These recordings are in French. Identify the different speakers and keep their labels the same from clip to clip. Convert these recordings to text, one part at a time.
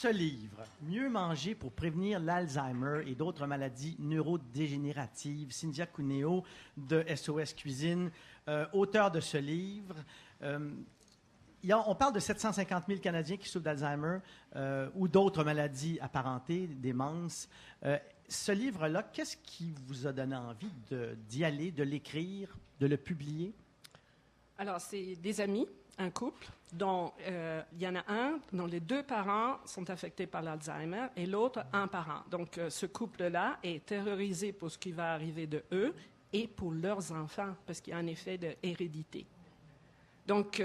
Speaker 1: ce livre, Mieux manger pour prévenir l'Alzheimer et d'autres maladies neurodégénératives, Cynthia Cuneo de SOS Cuisine, auteur de ce livre. On parle de 750 000 Canadiens qui souffrent d'Alzheimer ou d'autres maladies apparentées, démence. Ce livre-là, qu'est-ce qui vous a donné envie d'y aller, de l'écrire, de le publier?
Speaker 2: Alors, c'est des amis, un couple, dont il y en a un dont les deux parents sont affectés par l'Alzheimer et l'autre un parent. Donc, ce couple-là est terrorisé pour ce qui va arriver de eux et pour leurs enfants, parce qu'il y a un effet d'hérédité. Donc,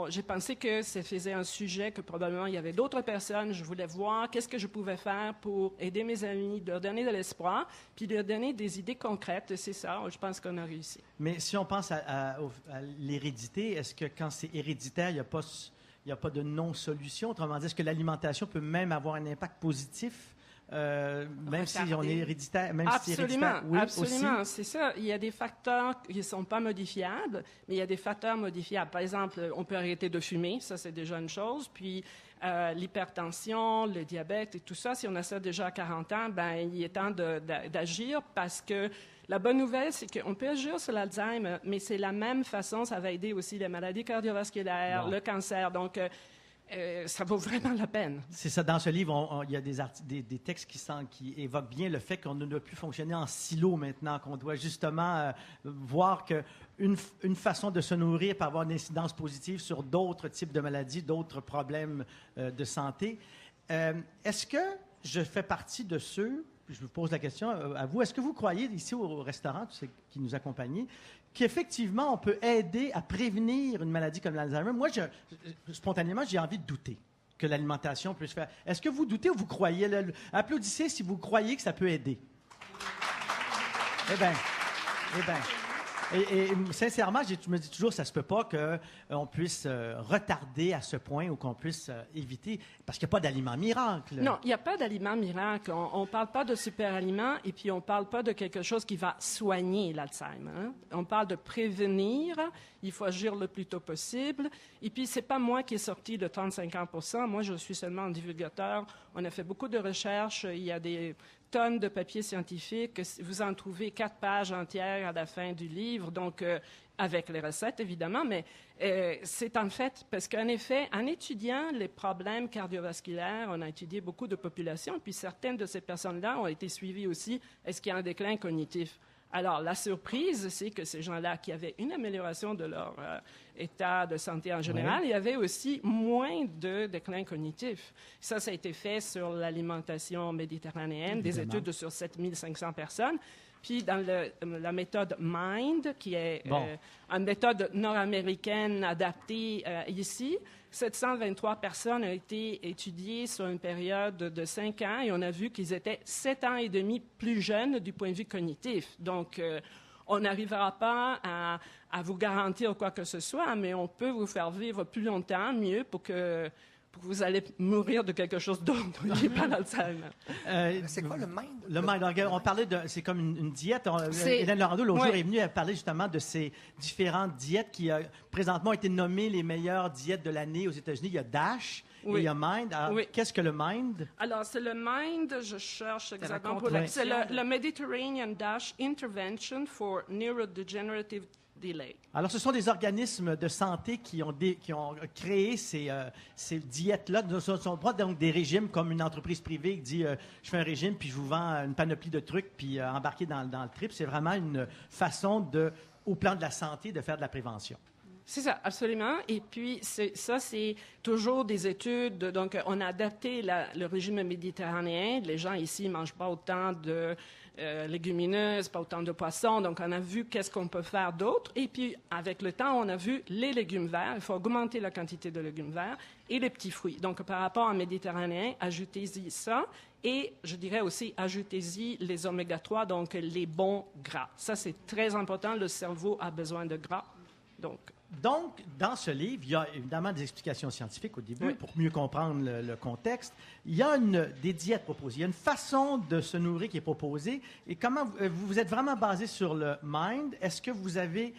Speaker 2: j'ai pensé que ça faisait un sujet que probablement il y avait d'autres personnes. Je voulais voir qu'est-ce que je pouvais faire pour aider mes amis, de leur donner de l'espoir, puis de leur donner des idées concrètes. C'est ça, je pense qu'on a réussi.
Speaker 1: Mais si on pense à l'hérédité, est-ce que quand c'est héréditaire, il n'y a pas de non-solution? Autrement dit, est-ce que l'alimentation peut même avoir un impact positif? Même si on est héréditaire, même si c'est héréditaire, oui,
Speaker 2: absolument,
Speaker 1: aussi.
Speaker 2: c'est ça. Il y a des facteurs qui ne sont pas modifiables, mais il y a des facteurs modifiables. Par exemple, on peut arrêter de fumer, ça c'est déjà une chose. Puis l'hypertension, le diabète et tout ça, si on a ça déjà à 40 ans, ben il est temps d'agir parce que la bonne nouvelle, c'est qu'on peut agir sur l'Alzheimer, mais c'est la même façon, ça va aider aussi les maladies cardiovasculaires, le cancer. Donc, ça vaut vraiment la peine. C'est
Speaker 1: ça. Dans ce livre, il y a des textes qui évoquent bien le fait qu'on ne doit plus fonctionner en silo maintenant, qu'on doit justement voir qu'une façon de se nourrir peut avoir une incidence positive sur d'autres types de maladies, d'autres problèmes de santé. Est-ce que je fais partie de ceux, je vous pose la question à vous, est-ce que vous croyez ici au restaurant, tous ceux qui nous accompagnent, qu'effectivement, on peut aider à prévenir une maladie comme l'Alzheimer? Moi, spontanément, j'ai envie de douter que l'alimentation peut se faire. Est-ce que vous doutez ou vous croyez? Applaudissez si vous croyez que ça peut aider. Eh bien. Et sincèrement, je me dis toujours, ça se peut pas qu'on puisse retarder à ce point ou qu'on puisse éviter, parce qu'il n'y a pas d'aliment miracle.
Speaker 2: Non, il n'y a pas d'aliment miracle. On ne parle pas de super-aliments et puis on ne parle pas de quelque chose qui va soigner l'Alzheimer. Hein? On parle de prévenir. Il faut agir le plus tôt possible. Et puis, ce n'est pas moi qui ai sorti le 30-50 %. Moi, je suis seulement un divulgateur. On a fait beaucoup de recherches. Il y a des tonnes de papiers scientifiques. Vous en trouvez 4 pages entières à la fin du livre, donc avec les recettes, évidemment, mais c'est en fait, parce qu'en effet, en étudiant les problèmes cardiovasculaires, on a étudié beaucoup de populations, puis certaines de ces personnes-là ont été suivies aussi. Est-ce qu'il y a un déclin cognitif? Alors, la surprise, c'est que ces gens-là qui avaient une amélioration de leur état de santé en général, il y avait aussi moins de déclin cognitif. Ça a été fait sur l'alimentation méditerranéenne, des études sur 7500 personnes. Puis dans la méthode MIND, qui est une méthode nord-américaine adaptée ici, 723 personnes ont été étudiées sur une période de 5 ans et on a vu qu'ils étaient 7 ans et demi plus jeunes du point de vue cognitif. Donc, on n'arrivera pas à vous garantir quoi que ce soit, mais on peut vous faire vivre plus longtemps, mieux, pour que vous allez mourir de quelque chose d'autre, pas l'Alzheimer.
Speaker 3: C'est quoi le MIND?
Speaker 1: Le MIND, on parlait de... C'est comme une diète. Hélène Laurando, l'autre jour, est venue parler justement de ces différentes diètes qui, présentement, ont été nommées les meilleures diètes de l'année aux États-Unis. Il y a DASH et il y a MIND. Alors, qu'est-ce que le MIND?
Speaker 2: Alors, c'est le MIND, je cherche exactement pour c'est le Mediterranean DASH Intervention for Neurodegenerative Delay.
Speaker 1: Alors, ce sont des organismes de santé qui ont créé ces diètes-là. Ce ne sont pas donc des régimes comme une entreprise privée qui dit je fais un régime puis je vous vends une panoplie de trucs puis embarquer dans le trip. C'est vraiment une façon au plan de la santé de faire de la prévention.
Speaker 2: C'est ça, absolument. Et puis, ça, c'est toujours des études. Donc, on a adapté le régime méditerranéen. Les gens ici ne mangent pas autant de légumineuses, pas autant de poissons. Donc, on a vu qu'est-ce qu'on peut faire d'autre. Et puis, avec le temps, on a vu les légumes verts. Il faut augmenter la quantité de légumes verts et les petits fruits. Donc, par rapport au méditerranéen, ajoutez-y ça. Et je dirais aussi, ajoutez-y les oméga-3, donc les bons gras. Ça, c'est très important. Le cerveau a besoin de gras.
Speaker 1: Donc, dans ce livre, il y a évidemment des explications scientifiques au début pour mieux comprendre le contexte. Il y a des diètes proposées. Il y a une façon de se nourrir qui est proposée. Et comment vous êtes vraiment basé sur le MIND? Est-ce que vous avez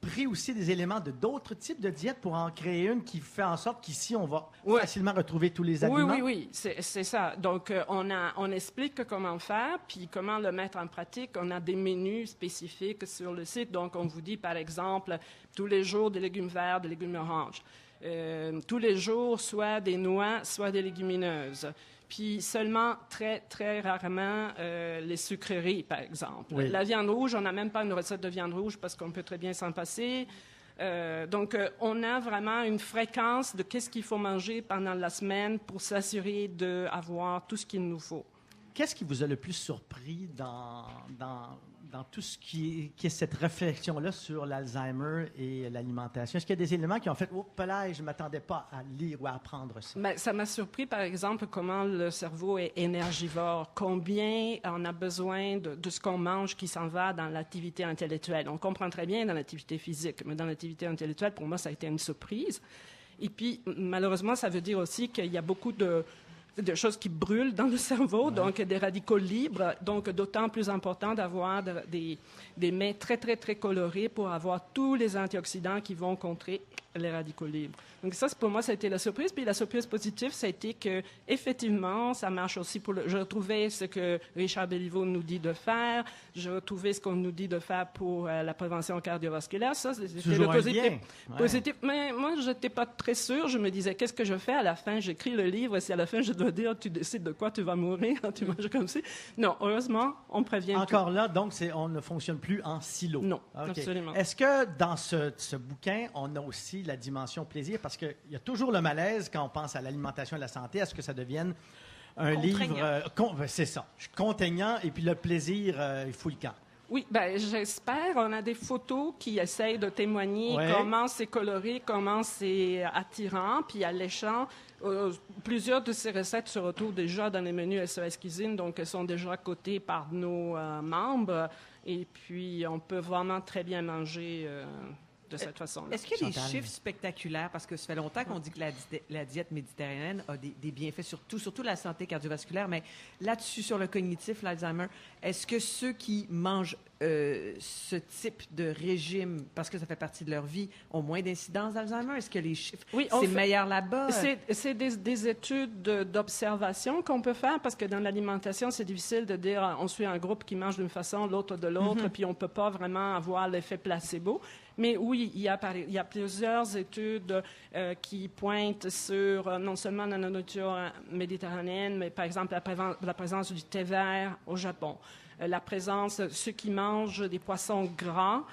Speaker 1: pris aussi des éléments de d'autres types de diètes pour en créer une qui fait en sorte qu'ici, on va facilement retrouver tous les aliments?
Speaker 2: Oui, c'est ça. Donc, on explique comment faire, puis comment le mettre en pratique. On a des menus spécifiques sur le site. Donc, on vous dit, par exemple, tous les jours des légumes verts, des légumes oranges. Tous les jours, soit des noix, soit des légumineuses. Puis seulement très, très rarement les sucreries, par exemple.
Speaker 1: Oui.
Speaker 2: La viande rouge, on n'a même pas une recette de viande rouge parce qu'on peut très bien s'en passer. Donc, on a vraiment une fréquence de qu'est-ce qu'il faut manger pendant la semaine pour s'assurer d'avoir tout ce qu'il nous faut.
Speaker 1: Qu'est-ce qui vous a le plus surpris dans tout ce qui est cette réflexion-là sur l'Alzheimer et l'alimentation? Est-ce qu'il y a des éléments qui ont fait « Oh, là, je ne m'attendais pas à lire ou à apprendre ça ».
Speaker 2: Bien, ça m'a surpris, par exemple, comment le cerveau est énergivore, combien on a besoin de ce qu'on mange qui s'en va dans l'activité intellectuelle. On comprend très bien dans l'activité physique, mais dans l'activité intellectuelle, pour moi, ça a été une surprise. Et puis, malheureusement, ça veut dire aussi qu'il y a beaucoup de choses qui brûlent dans le cerveau, donc des radicaux libres, donc d'autant plus important d'avoir des mets très, très, très colorés pour avoir tous les antioxydants qui vont contrer les radicaux libres. Donc ça, pour moi, ça a été la surprise. Puis la surprise positive, ça a été que effectivement, ça marche aussi pour je retrouvais ce que Richard Béliveau nous dit de faire, je retrouvais ce qu'on nous dit de faire pour la prévention cardiovasculaire. Ça, c'était le positif. Mais moi, je n'étais pas très sûre. Je me disais, qu'est-ce que je fais à la fin? J'écris le livre et si à la fin, je dois dire, tu décides de quoi tu vas mourir, tu manges comme ça. Non, heureusement, on prévient
Speaker 1: Encore là, donc, on ne fonctionne plus en silo.
Speaker 2: Non,
Speaker 1: okay.
Speaker 2: Absolument.
Speaker 1: Est-ce que dans ce bouquin, on a aussi la dimension plaisir? Parce qu'il y a toujours le malaise quand on pense à l'alimentation et la santé. Est-ce que ça devienne un livre... c'est ça, contraignant, et puis le plaisir, il fout le camp.
Speaker 2: Oui, ben j'espère. On a des photos qui essayent de témoigner comment c'est coloré, comment c'est attirant, puis alléchant. Plusieurs de ces recettes se retrouvent déjà dans les menus SOS Cuisine, donc elles sont déjà cotées par nos membres. Et puis, on peut vraiment très bien manger de cette façon-là.
Speaker 4: Est-ce qu'il y a des chiffres spectaculaires? Parce que ça fait longtemps qu'on dit que la diète méditerranéenne a des bienfaits, surtout la santé cardiovasculaire, mais là-dessus, sur le cognitif, l'Alzheimer, est-ce que ceux qui mangent ce type de régime, parce que ça fait partie de leur vie, ont moins d'incidence d'Alzheimer? Est-ce que les chiffres, c'est meilleur là-bas?
Speaker 2: C'est des études d'observation qu'on peut faire, parce que dans l'alimentation, c'est difficile de dire on suit un groupe qui mange d'une façon, l'autre de l'autre, puis on ne peut pas vraiment avoir l'effet placebo. Mais oui, il y a plusieurs études qui pointent sur non seulement la nourriture méditerranéenne, mais par exemple la présence du thé vert au Japon, la présence de ceux qui mangent des poissons gras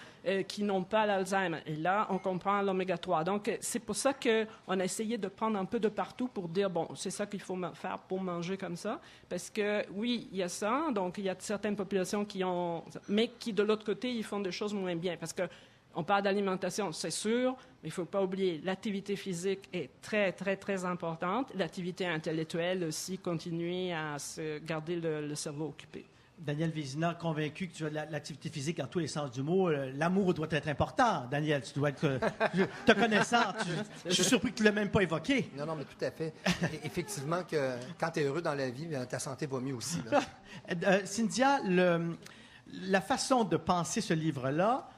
Speaker 2: qui n'ont pas l'Alzheimer. Et là, on comprend l'oméga 3. Donc, c'est pour ça qu'on a essayé de prendre un peu de partout pour dire, bon, c'est ça qu'il faut faire pour manger comme ça. Parce que, oui, il y a ça. Donc, il y a certaines populations qui ont... Mais qui, de l'autre côté, ils font des choses moins bien. Parce que on parle d'alimentation, c'est sûr, mais il ne faut pas oublier, l'activité physique est très, très, très importante. L'activité intellectuelle aussi, continuer à se garder le cerveau occupé.
Speaker 1: Daniel Vézina, convaincu que tu as l'activité physique dans tous les sens du mot. L'amour doit être important, Daniel. Tu dois être... te connaissant, je suis surpris que tu ne l'aies même pas évoqué.
Speaker 3: Non, mais tout à fait. Effectivement, que quand tu es heureux dans la vie, ta santé va mieux aussi.
Speaker 1: Cynthia, la façon de penser ce livre-là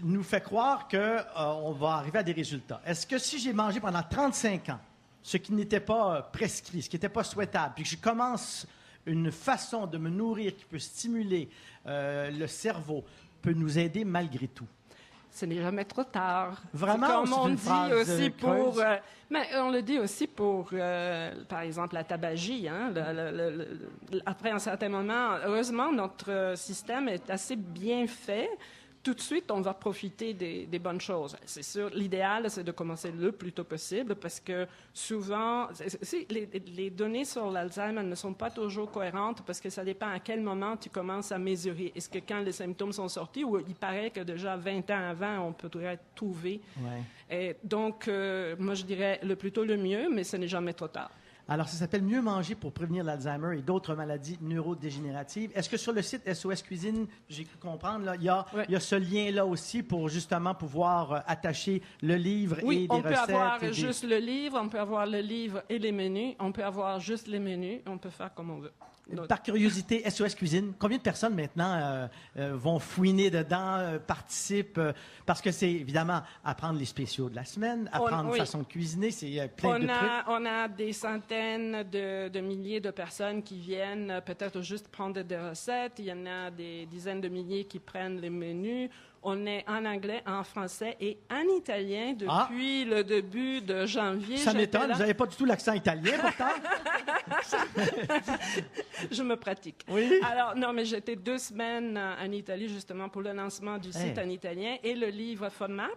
Speaker 1: nous fait croire qu'on va arriver à des résultats. Est-ce que si j'ai mangé pendant 35 ans ce qui n'était pas prescrit, ce qui n'était pas souhaitable, puis que je commence une façon de me nourrir qui peut stimuler le cerveau, peut nous aider malgré tout?
Speaker 2: Ce n'est jamais trop tard.
Speaker 1: Vraiment,
Speaker 2: comme on dit aussi pour...
Speaker 1: mais
Speaker 2: on le dit aussi pour, par exemple, la tabagie. Hein, après un certain moment, heureusement, notre système est assez bien fait. Tout de suite, on va profiter des bonnes choses. C'est sûr, l'idéal, c'est de commencer le plus tôt possible parce que souvent, les données sur l'Alzheimer ne sont pas toujours cohérentes parce que ça dépend à quel moment tu commences à mesurer. Est-ce que quand les symptômes sont sortis ou il paraît que déjà 20 ans avant, on pourrait trouver. Ouais. Et donc, moi, je dirais le plus tôt le mieux, mais ce n'est jamais trop tard.
Speaker 1: Alors, ça s'appelle Mieux manger pour prévenir l'Alzheimer et d'autres maladies neurodégénératives. Est-ce que sur le site SOS Cuisine, j'ai pu comprendre, là, il y a ce lien-là aussi pour justement pouvoir attacher le livre et des recettes?
Speaker 2: Oui, on peut avoir juste le livre, on peut avoir le livre et les menus, on peut avoir juste les menus, on peut faire comme on veut.
Speaker 1: Par curiosité, SOS Cuisine, combien de personnes maintenant vont fouiner dedans, participent? Parce que c'est évidemment apprendre les spéciaux de la semaine, apprendre une façon de cuisiner, c'est plein de trucs.
Speaker 2: On a des centaines de milliers de personnes qui viennent peut-être juste prendre des recettes. Il y en a des dizaines de milliers qui prennent les menus. On est en anglais, en français et en italien depuis le début de janvier.
Speaker 1: Ça m'étonne, vous n'avez pas du tout l'accent italien pourtant.
Speaker 2: Je me pratique.
Speaker 1: Oui.
Speaker 2: Alors, non, mais j'étais 2 semaines en Italie justement pour le lancement du site en italien et le livre FODMAP,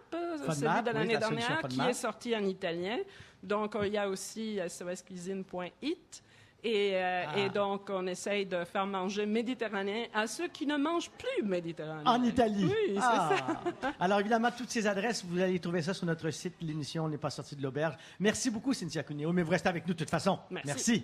Speaker 2: celui de l'année dernière, qui est sorti en italien. Donc, il y a aussi soscuisine.it. Et donc, on essaye de faire manger méditerranéen à ceux qui ne mangent plus méditerranéen.
Speaker 1: En Italie?
Speaker 2: Oui, c'est ça.
Speaker 1: Alors, évidemment, toutes ces adresses, vous allez trouver ça sur notre site. L'émission n'est pas sortie de l'auberge. Merci beaucoup, Cynthia Cuneo, mais vous restez avec nous de toute façon.
Speaker 2: Merci.